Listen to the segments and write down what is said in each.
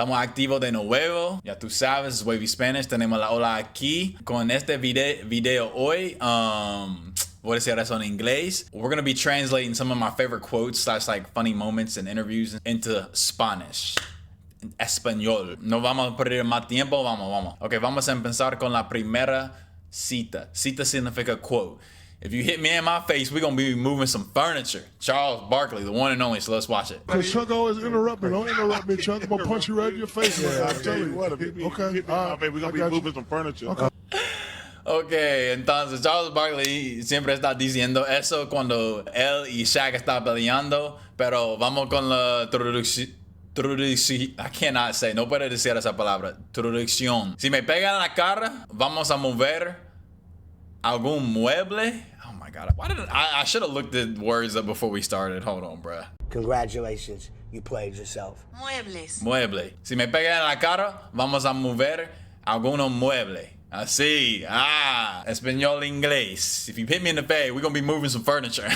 Estamos activos de nuevo. Ya tú sabes, Wavy Spanish. Tenemos la ola aquí. Con este video hoy, voy a decir eso en inglés. We're going to be translating some of my favorite quotes / like funny moments and interviews into Spanish. Español. No vamos a perder más tiempo. Vamos. Ok, vamos a empezar con la primera cita. Cita significa quote. If you hit me in my face, we're going to be moving some furniture. Charles Barkley, the one and only, so let's watch it. Because Chuck always interrupt me. Don't interrupt me, Chuck. I'm going to punch you right in your face. Yeah, I'll tell you. Okay. We're going to be moving some furniture. Okay. Ok, entonces Charles Barkley siempre está diciendo eso cuando él y Shaq están peleando, pero vamos con la traducción. I cannot say, no puedo decir esa palabra. Traducción. Si me pegan en la cara, vamos a mover algún mueble. Oh my God. I should have looked the words up before we started. Hold on, bruh. Congratulations, you played yourself. Muebles. Mueble. Si me pegan en la cara, vamos a mover algunos muebles. Así. Español, inglés. If you hit me in the face, we're going to be moving some furniture.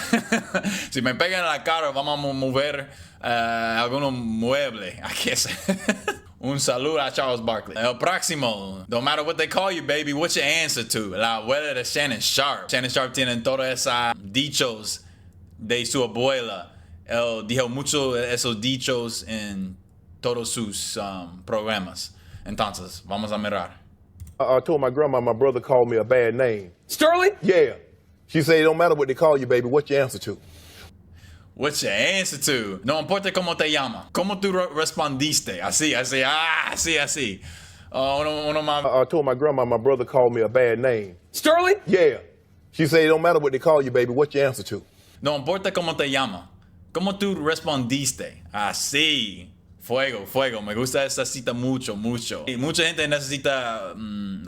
Si me pegan en la cara, vamos a mover algunos muebles. I can't say. Un saludo a Charles Barkley. El próximo. No matter what they call you, baby, what's your answer to? La abuela de Shannon Sharp. Shannon Sharp tiene todos esos dichos de su abuela. Él dijo mucho esos dichos en todos sus programas. Entonces, vamos a mirar. I told my grandma my brother called me a bad name. Sterling? Yeah. She said, it don't matter what they call you, baby. What's your answer to? What's your answer to? No importa cómo te llama. ¿Cómo tú respondiste? Así. Uno más. I told my grandma my brother called me a bad name. Sterling? Yeah. She said, it don't matter what they call you, baby. What's your answer to? No importa cómo te llama. ¿Cómo tú respondiste? Así. Fuego. Me gusta esa cita mucho. Y mucha gente necesita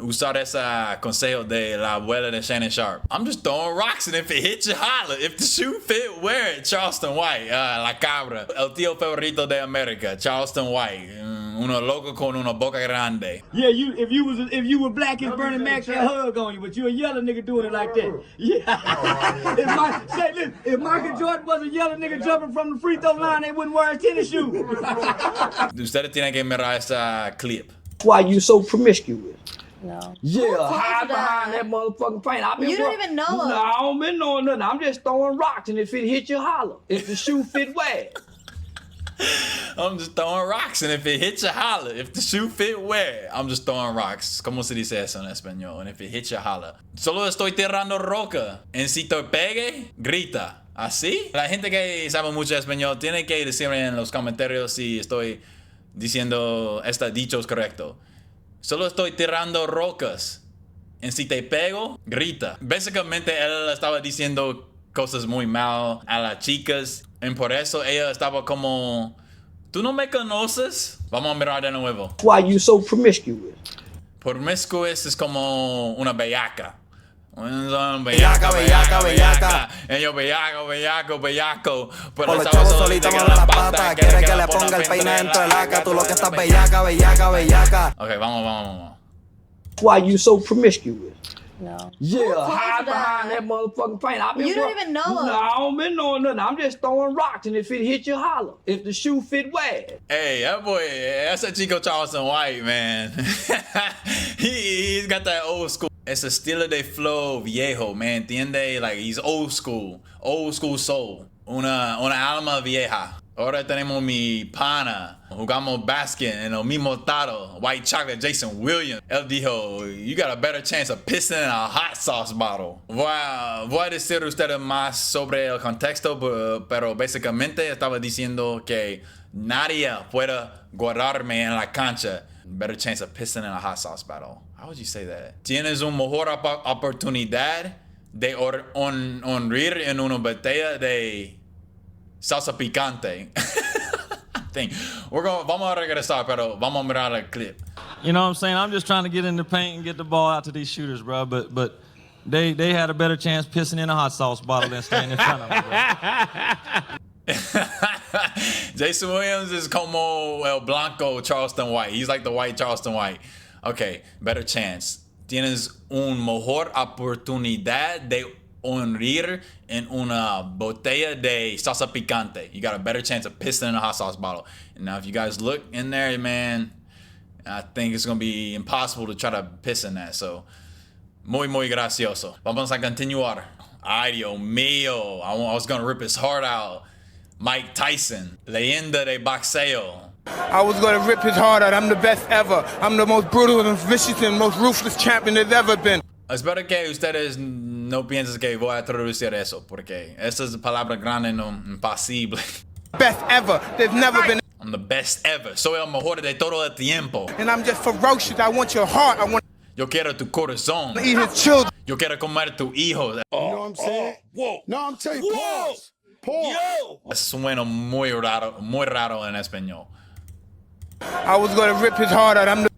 usar ese consejo de la abuela de Shannon Sharp. I'm just throwing rocks and if it hits you, holla. If the shoe fit, wear it. Charleston White, la cabra. El tío favorito de América, Charleston White. Uno loco con una boca grande. Yeah, if you were black as Bernie Mac, they'd hug on you, but you a yellow nigga doing it like that. Yeah. If Michael Jordan was a yellow nigga jumping from the free throw line, they wouldn't wear his tennis shoes. Ustedes tienen que mirar esa clip. Why you so promiscuous? No. Yeah, hide behind that motherfucking paint. You don't even know him. No, I don't been knowing nothing. I'm just throwing rocks, and if it hit you, holler. If the shoe fit, wear it. I'm just throwing rocks, and if it hits you, holler. If the shoe fit, wear it. I'm just throwing rocks. ¿Cómo se dice eso en español? And if it hits you, holler. Solo estoy tirando roca. En si te pegue, grita. ¿Así? La gente que sabe mucho español tiene que decirme en los comentarios si estoy diciendo estos dichos correctos. Solo estoy tirando rocas. En si te pego, grita. Básicamente él estaba diciendo cosas muy mal a las chicas. Y por eso ella estaba como, ¿tú no me conoces? Vamos a mirar de nuevo. Why you so promiscuous? Promiscuous es como una bellaca. Bellaca. Ellos bellaco. Por los chavos solitos mueve la pata. Quiere que le ponga el peine dentro del laca. Tú lo que estás bellaca. Ok, vamos. Why you so promiscuous? No. Yeah, hide behind that motherfucking paint. You don't even know him. No, I don't been knowing nothing. I'm just throwing rocks, and if it hit you, holler. If the shoe fit, wear it. Hey, that boy, that's a Chico Charleston White, man. He's got that old school. It's a estilo de flow viejo, man. ¿Entiende? Like, he's old school soul. Una alma vieja. Ahora tenemos mi pana. Jugamos basket en el mismo estado. White chocolate, Jason Williams. Él dijo, you got a better chance of pissing in a hot sauce bottle. Voy a decir a ustedes más sobre el contexto, pero básicamente estaba diciendo que nadie puede guardarme en la cancha. Better chance of pissing in a hot sauce bottle. How would you say that? Tienes una mejor oportunidad de honrir en una botella de salsa picante. Vamos a regresar, pero vamos a mirar el clip. You know what I'm saying? I'm just trying to get in the paint and get the ball out to these shooters, bro. But they had a better chance pissing in a hot sauce bottle than staying in front of me, bro. Jason Williams is como el blanco Charleston White. He's like the white Charleston White. Okay, better chance. Tienes una mejor oportunidad de hundir en una botella de salsa picante. You got a better chance of pissing in a hot sauce bottle. And now if you guys look in there, man, I think it's going to be impossible to try to piss in that. So, muy gracioso. Vamos a continuar. Ay, Dios mío. I was going to rip his heart out. Mike Tyson, leyenda de boxeo. I was going to rip his heart out. I'm the best ever. I'm the most brutal and vicious and most ruthless champion there's ever been. Espero que ustedes no piensen que voy a traducir eso, porque esas palabras grandes no imposible. Best ever. There's never been. I'm the best ever. Soy el mejor de todo el tiempo. And I'm just ferocious. I want your heart. I want Yo quiero tu corazón. to eat his children. Yo quiero comer tu hijo. You know what I'm saying? Whoa. No, I'm telling you, pause. Pause. Yo. Suena muy raro en español. I was going to rip his heart out. I'm the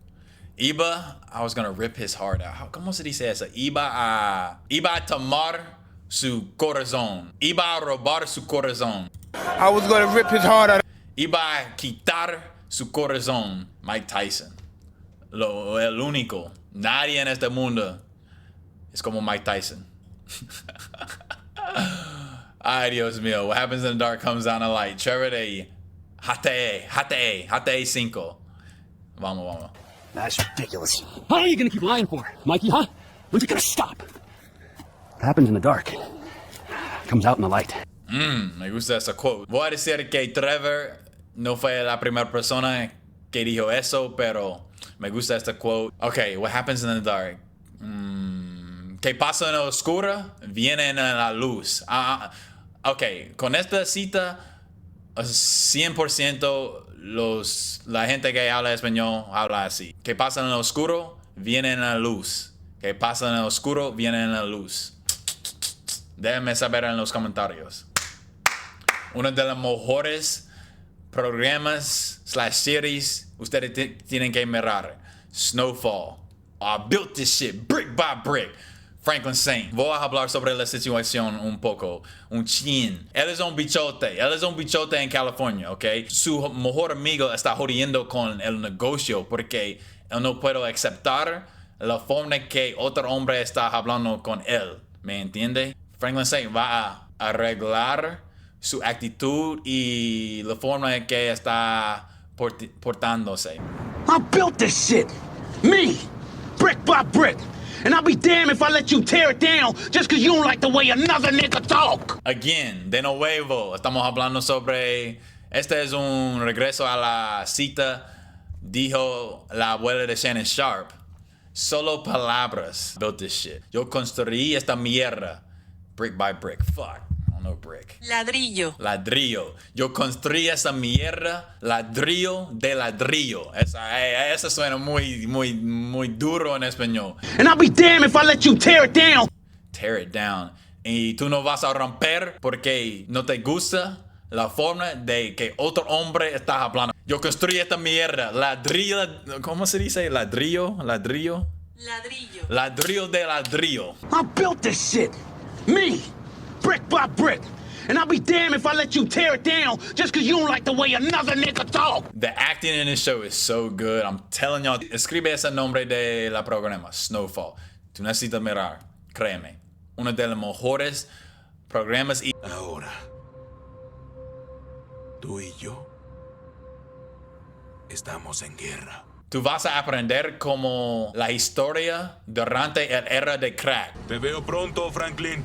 I was gonna rip his heart out. ¿Cómo se dice eso? Iba a tomar su corazón. Iba a robar su corazón. I was going to rip his heart out. Iba a quitar su corazón. Mike Tyson. El único. Nadie en este mundo es como Mike Tyson. Ay, Dios mío. What happens in the dark comes down to light. Chévere. Hate 5. Vamos. That's ridiculous. How long are you gonna keep lying for, Mikey, huh? When's it gonna stop? What happens in the dark comes out in the light. Me gusta esa quote. Voy a decir que Trevor no fue la primera persona que dijo eso, pero me gusta esta quote. Okay, what happens in the dark? ¿Qué pasa en la oscura? Viene en la luz. Okay, con esta cita, 100% la gente que habla español habla así. ¿Qué pasa en el oscuro? Viene en la luz. ¿Qué pasa en el oscuro? Viene en la luz. Déjenme saber en los comentarios. Uno de los mejores programas / series ustedes tienen que mirar. Snowfall. I built this shit brick by brick. Franklin Saint. Voy a hablar sobre la situación un poco. Un chin. Él es un bichote en California, ¿ok? Su mejor amigo está jodiendo con el negocio porque él no puede aceptar la forma que otro hombre está hablando con él. ¿Me entiende? Franklin Saint va a arreglar su actitud y la forma en que está portándose. I built this shit. Me. Brick by brick. And I'll be damned if I let you tear it down just because you don't like the way another nigga talk. Again, de nuevo, estamos hablando sobre... Este es un regreso a la cita, dijo la abuela de Shannon Sharp. Solo palabras. Built this shit. Yo construí esta mierda. Brick by brick. Fuck. I don't know brick. Ladrillo. Yo construí esa mierda. Ladrillo de ladrillo. Esa suena muy duro en español. And I'll be damned if I let you tear it down. Tear it down. Y tú no vas a romper porque no te gusta la forma de que otro hombre está hablando. Yo construí esta mierda. Ladrillo. ¿Cómo se dice? Ladrillo de ladrillo. I built this shit. Me. Brick by brick. And I'll be damned if I let you tear it down just because you don't like the way another nigga talk. The acting in this show is so good. I'm telling y'all. Escribe ese nombre de la programa, Snowfall. Tú necesitas mirar. Créeme. Uno de los mejores programas. Ahora, tú y yo estamos en guerra. Tú vas a aprender como la historia durante la era de crack. Te veo pronto, Franklin.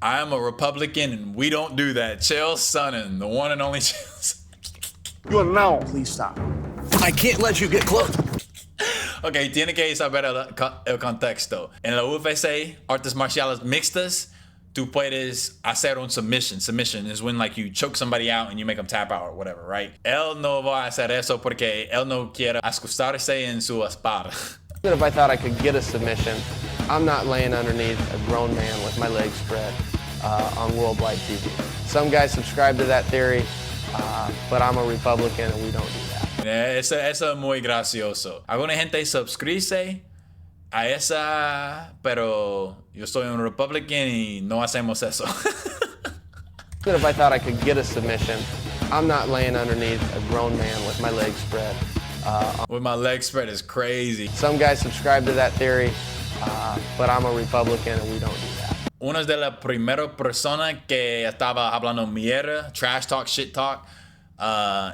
I am a Republican and we don't do that. Chael Sonnen, the one and only Chael. You are now. Please stop. I can't let you get close. Ok, tiene que saber el contexto. En la UFC, artes marciales mixtas, tú puedes hacer un submission. Submission is when like you choke somebody out and you make them tap out or whatever, right? Él no va a hacer eso porque él no quiere acostarse en su espada. If I thought I could get a submission, I'm not laying underneath a grown man with my legs spread on worldwide TV. Some guys subscribe to that theory, but I'm a Republican and we don't do that. Eso es muy gracioso. Alguna gente suscribe a esa, pero yo soy un Republican y no hacemos eso. If I thought I could get a submission, I'm not laying underneath a grown man with my legs spread With my leg spread is crazy. Some guys subscribe to that theory, but I'm a Republican and we don't do that. Una de las primeras personas que estaba hablando mierda, trash talk, shit talk,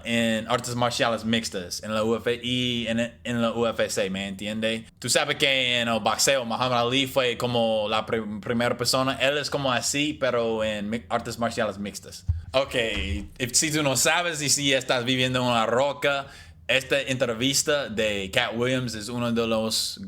en artes marciales mixtas, en la UFC y en la UFC, ¿me entiende? Tú sabes que en el boxeo, Muhammad Ali fue como la primera persona. Él es como así, pero en artes marciales mixtas. Ok, si tú no sabes y si estás viviendo en una roca, esta entrevista de Cat Williams es una de las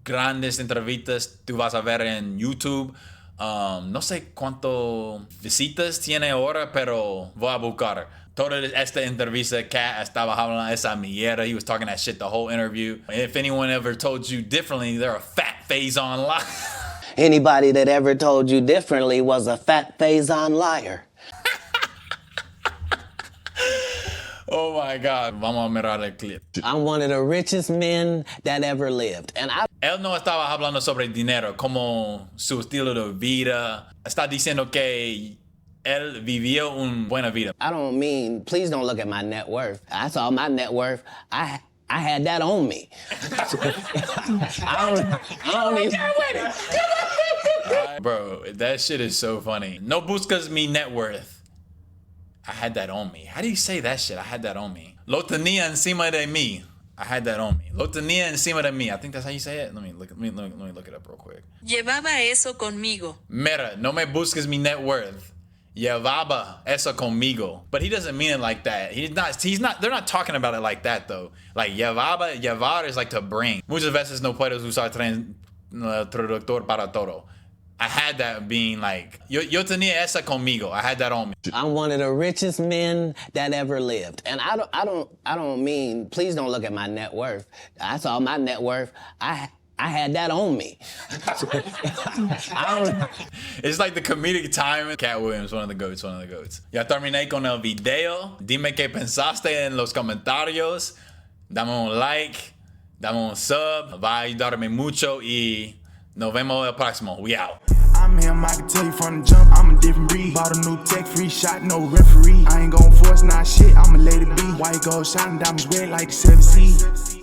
grandes entrevistas tú vas a ver en YouTube. No sé cuánto visitas tiene ahora, pero voy a buscar. Toda esta entrevista, Cat estaba hablando esa mierda. He was talking that shit the whole interview. If anyone ever told you differently, they're a fat faison liar. Anybody that ever told you differently was a fat faison liar. Oh my God. Vamos a mirar el clip. I'm one of the richest men that ever lived. And Él no estaba hablando sobre dinero, como su estilo de vida. Está diciendo que él vivió una buena vida. I don't mean, please don't look at my net worth. I saw my net worth. I had that on me. I don't even... Bro, that shit is so funny. No buscas mi net worth. I had that on me. How do you say that shit? I had that on me. Lo tenía encima de mí. I had that on me. Lo tenía encima de mí. I think that's how you say it. Let me look it up real quick. Llevaba eso conmigo. Mira, no me busques mi net worth. Llevaba eso conmigo. But he doesn't mean it like that. They're not talking about it like that though. Like llevar is like to bring. Muchas veces no puedes usar traductor para todo. I had that being like, yo tenía esa conmigo. I had that on me. I'm one of the richest men that ever lived. And I don't mean, please don't look at my net worth. I saw my net worth. I had that on me. It's like the comedic timing. Cat Williams, one of the goats. Ya terminé con el video. Dime qué pensaste en los comentarios. Dame un like, dame un sub. Va a ayudarme mucho y nos vemos el próximo. We out. I'm him, I can tell you from the jump, I'm a different breed. Bought a new tech, free shot, no referee. I ain't gon' force, nah shit, I'ma let it be. White gold shining, diamonds red like the 7 Seas.